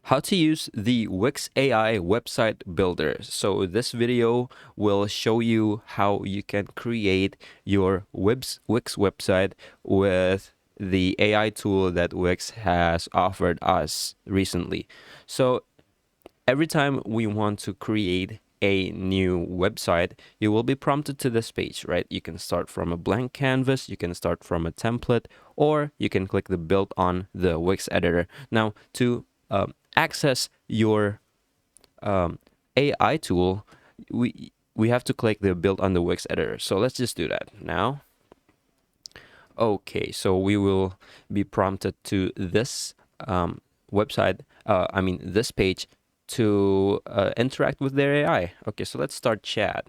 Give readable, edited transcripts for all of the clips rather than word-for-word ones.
how to use the Wix AI website builder. So this video will show you how you can create your Wix website with the AI tool that Wix has offered us recently. So every time we want to create a new website, you will be prompted to this page, right? You can start from a blank canvas, you can start from a template, or you can click the build on the Wix editor. Now, to access your AI tool, we have to click the build on the Wix editor. So let's just do that now. Okay, so we will be prompted to this website, this page to interact with their AI. Okay, so let's start chat.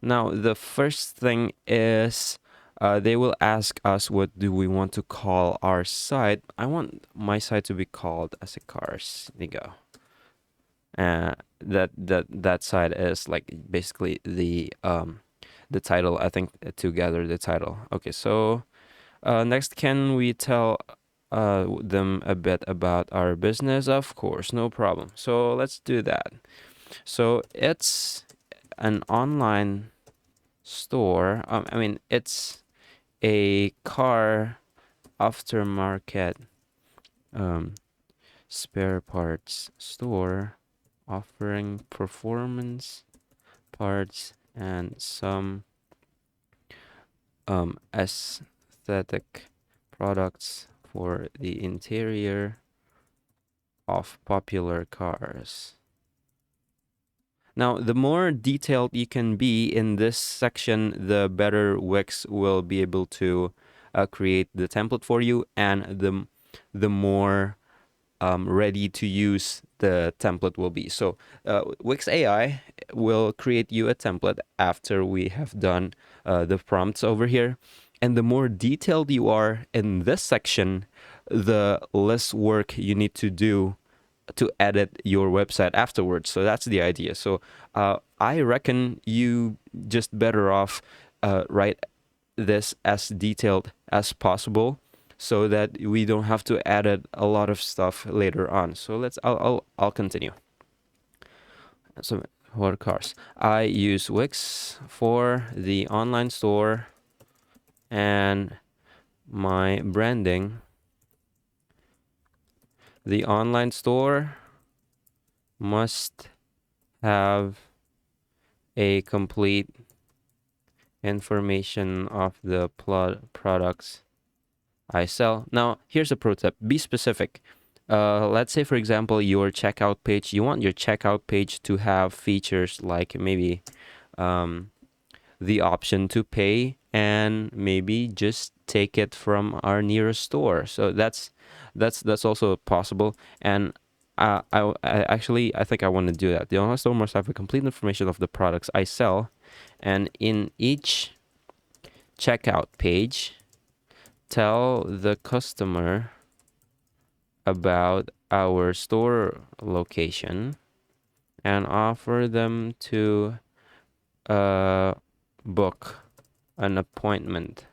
Now, the first thing is they will ask us what do we want to call our site. I want my site to be called as a cars. There you go. That site is like basically the title, I think, to gather the title. Okay, so next, can we tell them a bit about our business? Of course, no problem. So let's do that. So it's an online store. It's a car aftermarket spare parts store offering performance parts and some aesthetic products for the interior of popular cars. Now, the more detailed you can be in this section, the better Wix will be able to create the template for you, and the more ready to use the template will be. So Wix AI will create you a template after we have done the prompts over here. And the more detailed you are in this section, the less work you need to do to edit your website afterwards. So that's the idea. So I reckon you just better off write this as detailed as possible, so that we don't have to edit a lot of stuff later on. So I'll continue. So what cars? I use Wix for the online store, and my branding. The online store must have a complete information of the products I sell. Now, here's a pro tip. Be specific. Let's say, for example, your checkout page. You want your checkout page to have features like maybe the option to pay and maybe just take it from our nearest store. So that's also possible. And I think I want to do that. The online store must have a complete information of the products I sell, and in each checkout page, tell the customer about our store location and offer them to book an appointment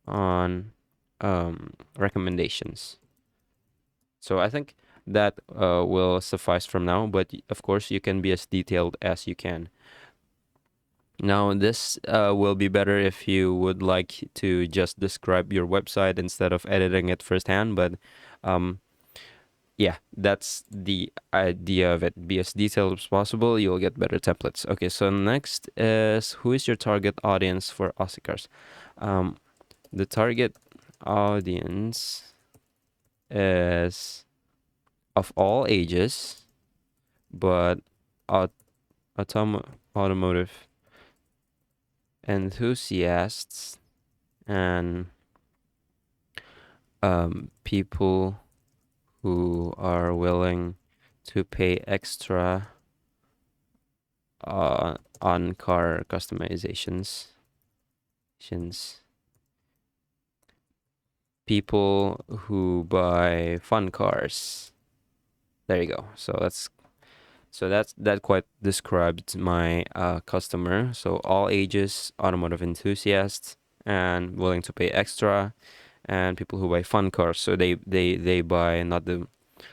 on recommendations. So I think that will suffice from now, but of course you can be as detailed as you can. Now, this will be better if you would like to just describe your website instead of editing it firsthand, but yeah, that's the idea of it. Be as detailed as possible, you'll get better templates. Okay, so next is, who is your target audience for Aussie Cars? The target audience is of all ages, but automotive enthusiasts and people who are willing to pay extra on car customizations. People who buy fun cars. There you go. So that quite described my customer. So all ages, automotive enthusiasts, and willing to pay extra, and people who buy fun cars. So they buy not the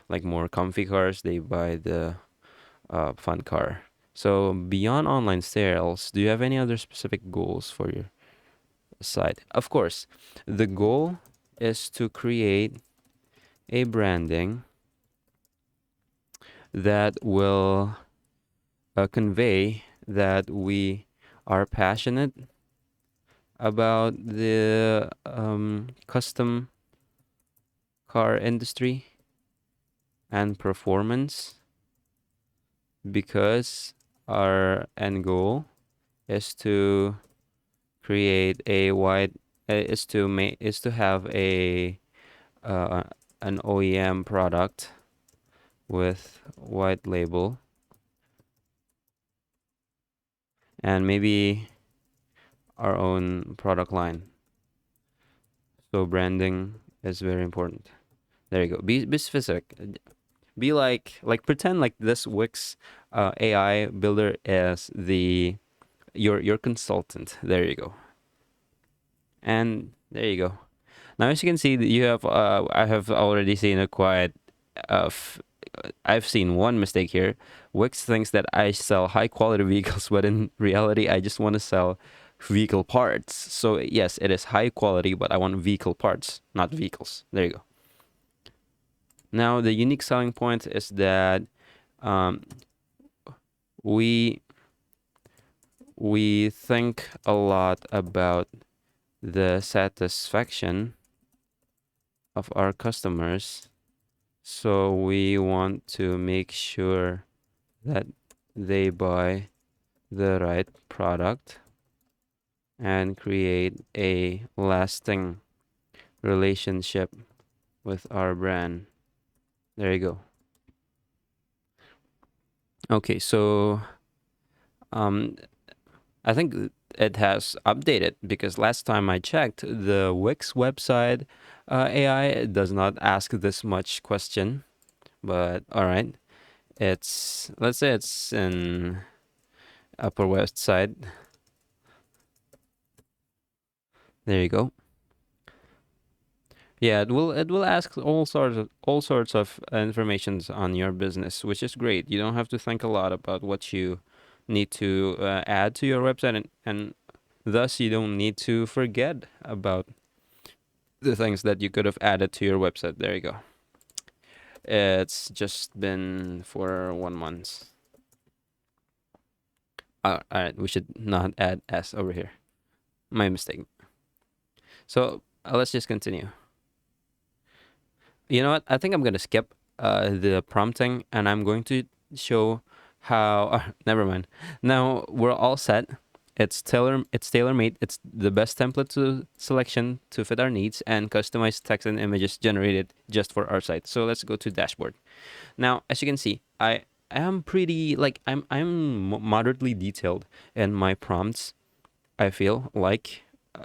like more comfy cars, they buy the fun car. So beyond online sales, do you have any other specific goals for your site? Of course, the goal is to create a branding that will convey that we are passionate about the custom car industry and performance, because our end goal is to create a wide is to have a an OEM product with white label, and maybe our own product line. So branding is very important. There you go. Be specific. Be like pretend like this Wix AI builder is the your consultant. There you go. And there you go. Now, as you can see, you have I have already seen a quite I've seen one mistake here. Wix thinks that I sell high quality vehicles, but in reality, I just want to sell vehicle parts. So yes, it is high quality, but I want vehicle parts, not vehicles. There you go. Now, the unique selling point is that um, we we think a lot about the satisfaction of our customers. So we want to make sure that they buy the right product and create a lasting relationship with our brand. There you go. Okay, so I think it has updated, because last time I checked, the Wix website AI does not ask this much question. But all right, let's say it's in Upper West Side. There you go. Yeah, it will ask all sorts of informations on your business, which is great. You don't have to think a lot about what you need to add to your website, and thus you don't need to forget about the things that you could have added to your website. There you go. It's just been for 1 month. All right, we should not add S over here. My mistake. So let's just continue. You know what? I think I'm gonna skip the prompting, and I'm going to show how. Never mind. Now we're all set. It's tailor made. It's the best template to selection to fit our needs, and customized text and images generated just for our site. So let's go to dashboard. Now, as you can see, I am pretty like I'm moderately detailed in my prompts. I feel like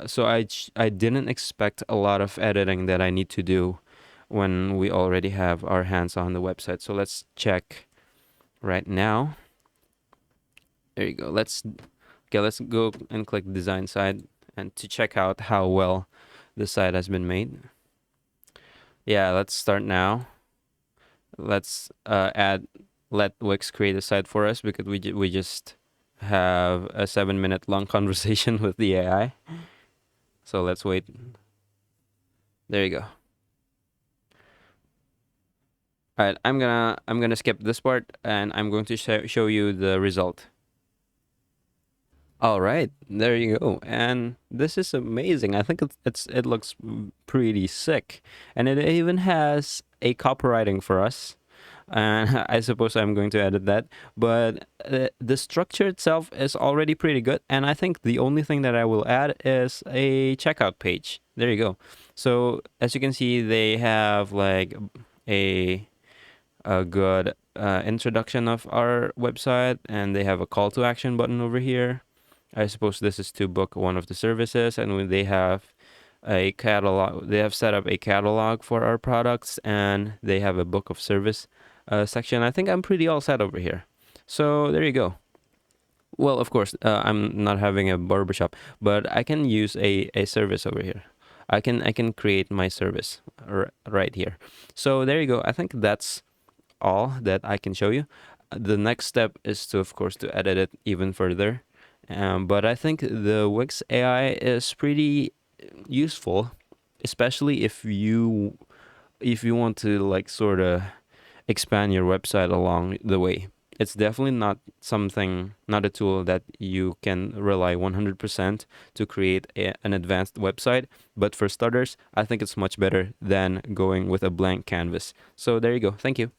so I didn't expect a lot of editing that I need to do when we already have our hands on the website. So let's check right now. There you go. Let's go and click design side and to check out how well the site has been made. Yeah, let's start now. Let's let Wix create a site for us, because we just have a 7-minute long conversation with the AI. So let's wait. There you go. All right, I'm gonna skip this part, and I'm going to show you the result. All right, there you go. And this is amazing. I think it looks pretty sick, and it even has a copywriting for us. And I suppose I'm going to edit that. But the structure itself is already pretty good, and I think the only thing that I will add is a checkout page. There you go. So as you can see, they have like a good introduction of our website, and they have a call to action button over here. I suppose this is to book one of the services, and when they have a catalog, they have set up a catalog for our products, and they have a book of service section. I think I'm pretty all set over here. So there you go. Well, of course, I'm not having a barbershop, but I can use a service over here. I can create my service right here. So there you go. I think that's all that I can show you. The next step is to, of course, to edit it even further. But I think the Wix AI is pretty useful, especially if you want to like sort of expand your website along the way. It's definitely not a tool that you can rely 100% to create an advanced website. But for starters, I think it's much better than going with a blank canvas. So there you go. Thank you.